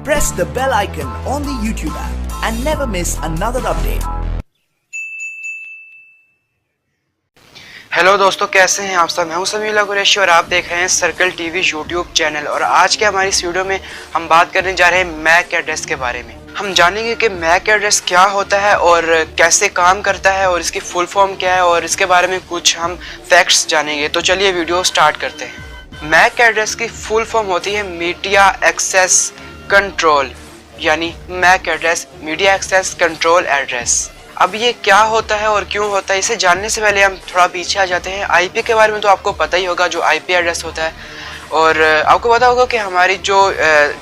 press the bell icon on the YouTube app and never miss another update. Hello दोस्तों, कैसे हैं आप सब। मैं हूं समीउल्लाह कुरैशी और आप देख रहे हैं सर्कल टीवी यूट्यूब चैनल। और आज के हमारी इस वीडियो में हम बात करने जा रहे हैं मैक एड्रेस के बारे में। हम जानेंगे कि मैक एड्रेस क्या होता है और कैसे काम करता है और इसकी फुल फॉर्म क्या है और इसके बारे में कुछ हम फैक्ट्स जानेंगे। तो चलिए वीडियो स्टार्ट करते हैं। मैक एड्रेस की फुल फॉर्म होती है मीडिया एक्सेस कंट्रोल, यानी MAC address media access control address. अब ये क्या होता है और क्यों होता है, इसे जानने से पहले हम थोड़ा पीछे आ जाते हैं। आईपी के बारे में तो आपको पता ही होगा, जो आईपी एड्रेस होता है। और आपको पता होगा कि हमारी जो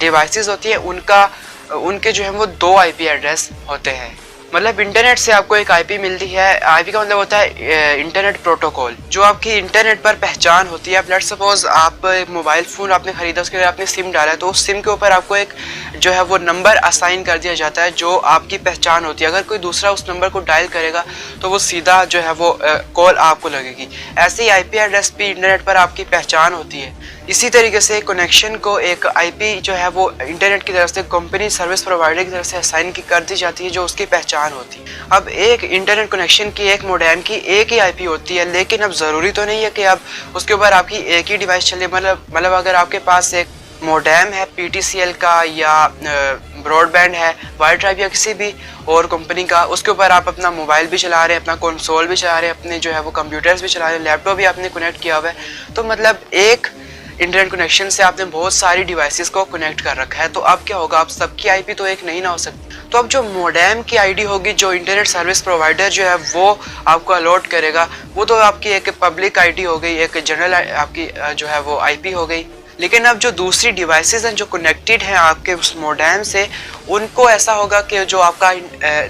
डिवाइसेस होती है उनके जो है वो दो आईपी एड्रेस होते हैं। मतलब इंटरनेट से आपको एक आईपी मिलती है। आईपी का मतलब होता है इंटरनेट प्रोटोकॉल, जो आपकी इंटरनेट पर पहचान होती है। अब लेट्स सपोज आप एक मोबाइल फ़ोन आपने ख़रीदा, उसके लिए आपने सिम डाला है, तो उस सिम के ऊपर आपको एक जो है वो नंबर असाइन कर दिया जाता है जो आपकी पहचान होती है। अगर कोई दूसरा उस नंबर को डायल करेगा तो वो सीधा जो है वो कॉल आपको लगेगी। ऐसे ही आईपी एड्रेस भी इंटरनेट पर आपकी पहचान होती है। इसी तरीके से कनेक्शन को एक आईपी जो है वो इंटरनेट की तरफ से कंपनी सर्विस प्रोवाइडर की तरफ से असाइन कर दी जाती है, जो उसकी पहचान होती है। अब एक इंटरनेट कनेक्शन की, एक मॉडेम की एक ही आईपी होती है, लेकिन अब ज़रूरी तो नहीं है कि अब उसके ऊपर आपकी एक ही डिवाइस चले। मतलब अगर आपके पास एक मॉडेम है पीटीसीएल का या ब्रॉडबैंड है वाई ट्राइब या किसी भी और कंपनी का, उसके ऊपर आप अपना मोबाइल भी चला रहे हैं, अपना कंसोल भी चला रहे हैं, अपने जो है वो कंप्यूटर्स भी चला रहे हैं, लैपटॉप भी आपने कनेक्ट किया हुआ है, तो मतलब एक इंटरनेट कनेक्शन से आपने बहुत सारी डिवाइसेस को कनेक्ट कर रखा है। तो अब क्या होगा, आप सबकी आईपी तो एक नहीं ना हो सकती। तो अब जो मॉडेम की आईडी होगी, जो इंटरनेट सर्विस प्रोवाइडर जो है वो आपको अलॉट करेगा, वो तो आपकी एक पब्लिक आईडी हो गई, एक जनरल आपकी जो है वो आईपी हो गई। लेकिन अब जो दूसरी डिवाइसेस हैं जो कनेक्टेड हैं आपके उस मॉडेम से, उनको ऐसा होगा कि जो आपका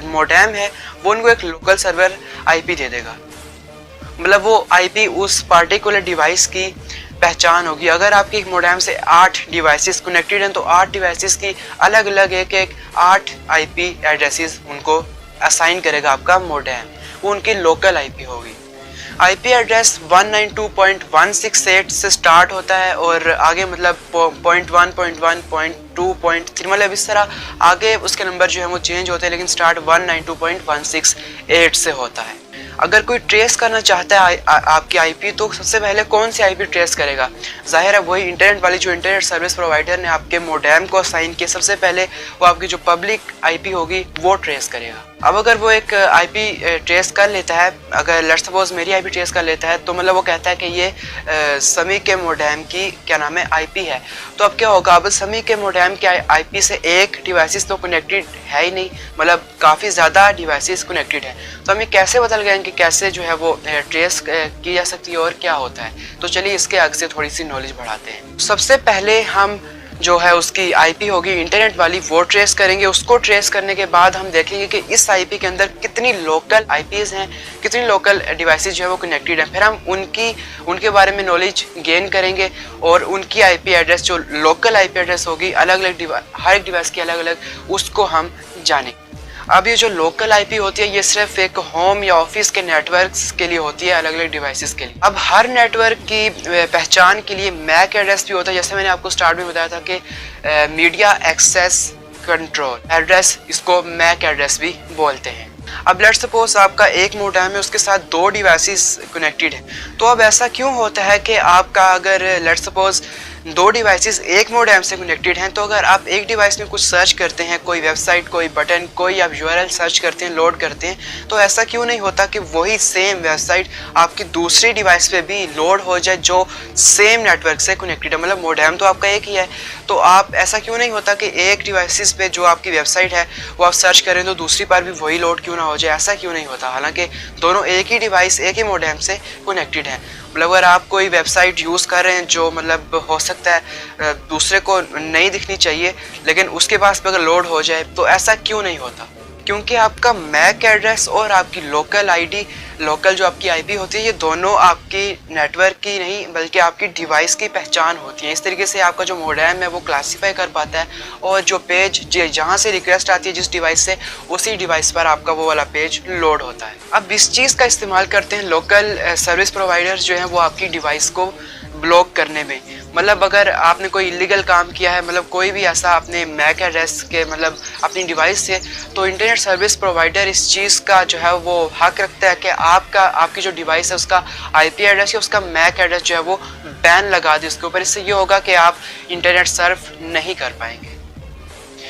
मॉडेम है वो उनको एक लोकल सर्वर आईपी दे देगा। मतलब वो आईपी उस पार्टिकुलर डिवाइस की पहचान होगी। अगर आपकी एक मॉडेम से 8 डिवाइसेस कनेक्टेड हैं तो 8 डिवाइसेस की अलग अलग एक 8 आईपी एड्रेसेस उनको असाइन करेगा आपका मॉडेम, वो उनकी लोकल आईपी होगी। आईपी एड्रेस 192.168 से स्टार्ट होता है और आगे मतलब 0.1.1, 0.2.3 मतलब इस तरह आगे उसके नंबर जो है वो चेंज होते हैं, लेकिन स्टार्ट 192.168 से होता है। अगर कोई ट्रेस करना चाहता है आपकी आईपी, तो सबसे पहले कौन सी आईपी ट्रेस करेगा? जाहिर है वही इंटरनेट वाली, जो इंटरनेट सर्विस प्रोवाइडर ने आपके मॉडेम को असाइन किया, सबसे पहले वो आपकी जो पब्लिक आईपी होगी वो ट्रेस करेगा। अब अगर वो एक आईपी ट्रेस कर लेता है, अगर लेट्स सपोज मेरी आईपी ट्रेस कर लेता है, तो मतलब वो कहता है कि ये समी के मॉडेम की क्या नाम है आईपी है। तो अब क्या होगा, अब समी के मॉडेम के आईपी से एक डिवाइसेस तो कनेक्टेड है ही नहीं, मतलब काफ़ी ज़्यादा डिवाइसेस कनेक्टेड है। तो हमें कैसे पता लगेगा कि कैसे जो है वो ट्रेस की जा सकती है और क्या होता है। तो चलिए इसके आगे से थोड़ी सी नॉलेज बढ़ाते हैं। सबसे पहले हम जो है उसकी आईपी होगी इंटरनेट वाली, वो ट्रेस करेंगे। उसको ट्रेस करने के बाद हम देखेंगे कि इस आईपी के अंदर कितनी लोकल आईपीज हैं, कितनी लोकल डिवाइसेस जो है वो कनेक्टेड हैं। फिर हम उनके बारे में नॉलेज गेन करेंगे और उनकी आईपी एड्रेस, जो लोकल आईपी एड्रेस होगी, अलग अलग हर एक डिवाइस की अलग अलग, उसको हम जानेंगे। अब ये जो लोकल आईपी होती है, ये सिर्फ एक होम या ऑफिस के नेटवर्क्स के लिए होती है, अलग अलग डिवाइसेस के लिए। अब हर नेटवर्क की पहचान के लिए मैक एड्रेस भी होता है। जैसे मैंने आपको स्टार्ट में बताया था कि मीडिया एक्सेस कंट्रोल एड्रेस, इसको मैक एड्रेस भी बोलते हैं। अब लेट्स सपोज आपका एक मॉडेम है, उसके साथ 2 डिवाइसेस कनेक्टेड है। तो अब ऐसा क्यों होता है कि आपका अगर लेट्स सपोज 2 डिवाइसेस एक मॉडेम से कनेक्टेड हैं, तो अगर आप एक डिवाइस में कुछ सर्च करते हैं, कोई वेबसाइट, कोई बटन, कोई आप यूआरएल सर्च करते हैं, लोड करते हैं, तो ऐसा क्यों नहीं होता कि वही सेम वेबसाइट आपकी दूसरी डिवाइस पे भी लोड हो जाए जो सेम नेटवर्क से कनेक्टेड है? मतलब मॉडेम तो आपका एक ही है, तो आप ऐसा क्यों नहीं होता कि एक डिवाइसेस पे जो आपकी वेबसाइट है वो आप सर्च करें तो दूसरी पर भी वही लोड क्यों ना हो जाए? ऐसा क्यों नहीं होता? हालांकि दोनों एक ही डिवाइस, एक ही मॉडेम से कनेक्टेड हैं। मतलब अगर आप कोई वेबसाइट यूज़ कर रहे हैं जो मतलब हो सकता है दूसरे को नहीं दिखनी चाहिए, लेकिन उसके पास पे अगर लोड हो जाए, तो ऐसा क्यों नहीं होता? क्योंकि आपका मैक एड्रेस और आपकी लोकल आईडी, लोकल जो आपकी आईपी होती है, ये दोनों आपकी नेटवर्क की नहीं बल्कि आपकी डिवाइस की पहचान होती है। इस तरीके से आपका जो मॉडेम है वो क्लासीफाई कर पाता है और जो पेज जहाँ से रिक्वेस्ट आती है जिस डिवाइस से, उसी डिवाइस पर आपका वो वाला पेज लोड होता है। अब इस चीज़ का इस्तेमाल करते हैं लोकल सर्विस प्रोवाइडर्स जो हैं, वो आपकी डिवाइस को ब्लॉक करने में। मतलब अगर आपने कोई इलीगल काम किया है, मतलब कोई भी ऐसा अपने मैक एड्रेस के मतलब अपनी डिवाइस से, तो इंटरनेट सर्विस प्रोवाइडर इस चीज़ का जो है वो हक रखता है कि आपकी जो डिवाइस है उसका आईपी एड्रेस या उसका मैक एड्रेस जो है वो बैन लगा दे उसके ऊपर। इससे ये होगा कि आप इंटरनेट सर्फ नहीं कर पाएंगे।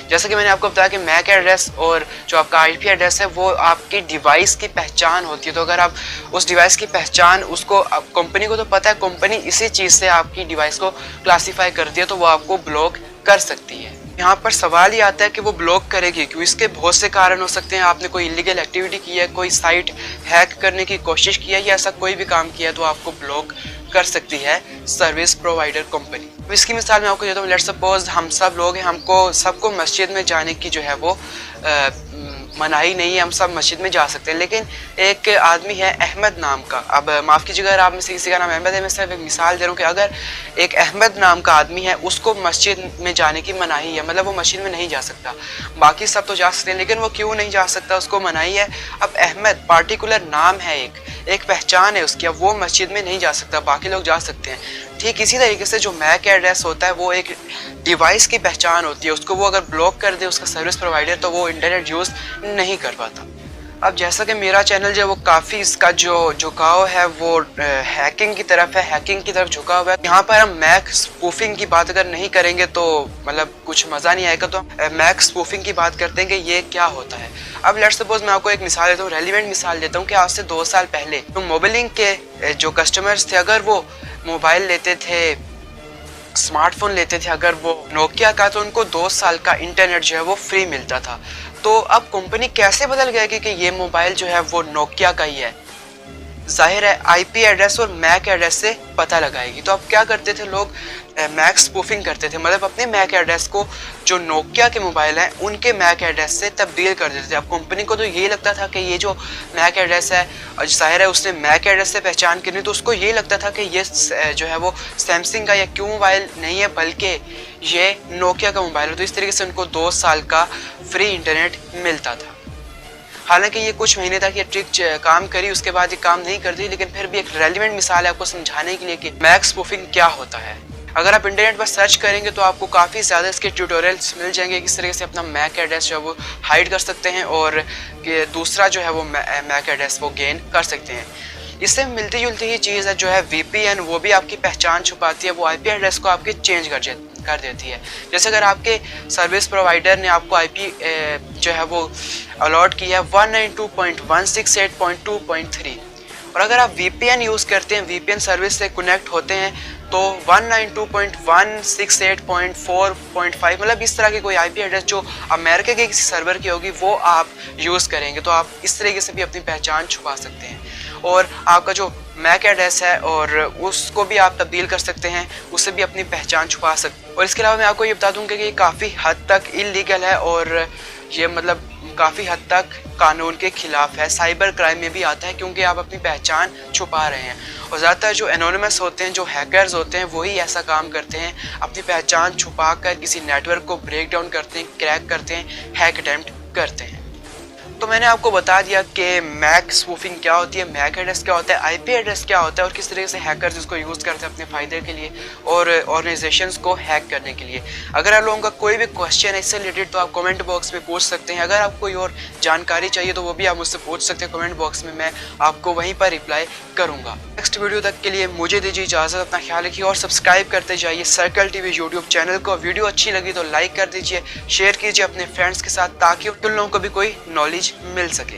जैसा कि मैंने आपको बताया कि मैक एड्रेस और जो आपका आईपी एड्रेस है वो आपकी डिवाइस की पहचान होती है। तो अगर आप उस डिवाइस की पहचान उसको कंपनी को तो पता है, कंपनी इसी चीज़ से आपकी डिवाइस को क्लासीफाई करती है, तो वो आपको ब्लॉक कर सकती है। यहाँ पर सवाल ये आता है कि वो ब्लॉक करेगी क्यों। इसके बहुत से कारण हो सकते हैं। आपने कोई इलीगल एक्टिविटी की है, कोई साइट हैक करने की कोशिश की है या ऐसा कोई भी काम किया है, तो आपको ब्लॉक कर सकती है सर्विस प्रोवाइडर कंपनी। इसकी मिसाल मैं आपको देता हूँ। लेट्स सपोज हम सब लोग हैं, सबको मस्जिद में जाने की जो है वो मनाही नहीं है, हम सब मस्जिद में जा सकते हैं। लेकिन एक आदमी है अहमद नाम का, अब माफ़ कीजिएगा अगर आप में से किसी का नाम अहमद है, मैं सिर्फ एक मिसाल दे रहा हूँ कि अगर एक अहमद नाम का आदमी है उसको मस्जिद में जाने की मनाही है, मतलब वो मस्जिद में नहीं जा सकता, बाकी सब तो जा सकते हैं, लेकिन वो क्यों नहीं जा सकता, उसको मनाही है। अब अहमद पार्टिकुलर नाम है, एक पहचान है उसकी, अब वो मस्जिद में नहीं जा सकता, बाकी लोग जा सकते हैं। ठीक इसी तरीके से जो मैक एड्रेस होता है वो एक डिवाइस की पहचान होती है, उसको वो अगर ब्लॉक कर दे उसका सर्विस प्रोवाइडर, तो वो इंटरनेट यूज़ नहीं कर पाता। अब जैसा कि मेरा चैनल जो है वो काफ़ी इसका जो झुकाव है वो हैकिंग की तरफ है, हैकिंग की तरफ झुका हुआ है। यहाँ पर हम मैक स्पूफिंग की बात अगर नहीं करेंगे तो मतलब कुछ मज़ा नहीं आएगा, तो मैक स्पूफिंग की बात करते हैं कि ये क्या होता है। अब लेट्स सपोज मैं आपको एक मिसाल देता हूँ, रेलिवेंट मिसाल देता हूँ कि आज से 2 साल पहले तो मोबाइलिंग के जो कस्टमर्स थे, अगर वो मोबाइल लेते थे, स्मार्टफोन लेते थे अगर वो नोकिया का, तो उनको 2 साल का इंटरनेट जो है वो फ्री मिलता था। तो अब कंपनी कैसे बदल गया कि ये मोबाइल जो है वो नोकिया का ही है, जाहिर है आईपी एड्रेस और मैक एड्रेस से पता लगाएगी। तो अब क्या करते थे लोग, मैक स्पूफिंग करते थे, मतलब अपने मैक एड्रेस को जो नोकिया के मोबाइल हैं उनके मैक एड्रेस से तब्दील कर देते थे। अब कंपनी को तो ये लगता था कि ये जो मैक एड्रेस है, और जाहिर है उसने मैक एड्रेस से पहचान करनी, तो उसको ये लगता था कि ये जो है वो सैमसंग का या क्यू मोबाइल नहीं है बल्कि ये नोकिया का मोबाइल है। तो इस तरीके से उनको 2 साल का फ्री इंटरनेट मिलता था। हालांकि ये कुछ महीने तक ये ट्रिक काम करी, उसके बाद ये काम नहीं करती, लेकिन फिर भी एक रेलिवेंट मिसाल है आपको समझाने के लिए कि मैक स्पूफिंग क्या होता है। अगर आप इंटरनेट पर सर्च करेंगे तो आपको काफ़ी ज़्यादा इसके ट्यूटोरियल्स मिल जाएंगे, किस तरीके से अपना मैक एड्रेस जो है वो हाइड कर सकते हैं और दूसरा जो है वो मैक एड्रेस वो गेन कर सकते हैं। इससे मिलती जुलती ही चीज़ है जो है VPN, वो भी आपकी पहचान छुपाती है, वो आईपी एड्रेस को आपके चेंज कर देती है। जैसे अगर आपके सर्विस प्रोवाइडर ने आपको आईपी जो है वो अलॉट किया है 192.168.2.3, और अगर आप VPN यूज़ करते हैं, VPN सर्विस से कनेक्ट होते हैं, तो 192.168.4.5 मतलब इस तरह की कोई आईपी एड्रेस जो अमेरिका के किसी सर्वर की होगी वो आप यूज़ करेंगे, तो आप इस तरीके से भी अपनी पहचान छुपा सकते हैं। और आपका जो मैक एड्रेस है और उसको भी आप तब्दील कर सकते हैं, उससे भी अपनी पहचान छुपा सकते हैं। और इसके अलावा मैं आपको ये बता दूं कि ये काफ़ी हद तक इलीगल है और ये मतलब काफ़ी हद तक कानून के खिलाफ है, साइबर क्राइम में भी आता है, क्योंकि आप अपनी पहचान छुपा रहे हैं। और ज़्यादातर जो एनोनिमस होते हैं, जो हैकर्स होते हैं, वही ऐसा काम करते हैं, अपनी पहचान छुपा कर किसी नेटवर्क को ब्रेक डाउन करते हैं, क्रैक करते हैं, हैक अटैम्प्ट करते हैं। तो मैंने आपको बता दिया कि मैक स्पूफिंग क्या होती है, मैक एड्रेस क्या होता है, आईपी एड्रेस क्या होता है और किस तरीके से हैकर्स इसको यूज़ करते हैं अपने फ़ायदे के लिए और ऑर्गेनाइजेशंस को हैक करने के लिए। अगर आप लोगों का कोई भी क्वेश्चन है इससे रिलेटेड तो आप कमेंट बॉक्स में पूछ सकते हैं। अगर आपको कोई और जानकारी चाहिए तो वो भी आप मुझसे पूछ सकते हैं कमेंट बॉक्स में, मैं आपको वहीं पर रिप्लाई करूँगा। नेक्स्ट वीडियो तक के लिए मुझे दीजिए इजाज़त, अपना ख्याल रखिए और सब्सक्राइब करते जाइए सर्कल टीवी यूट्यूब चैनल को। वीडियो अच्छी लगी तो लाइक कर दीजिए, शेयर कीजिए अपने फ्रेंड्स के साथ ताकि उन लोगों को भी कोई नॉलेज मिल सके।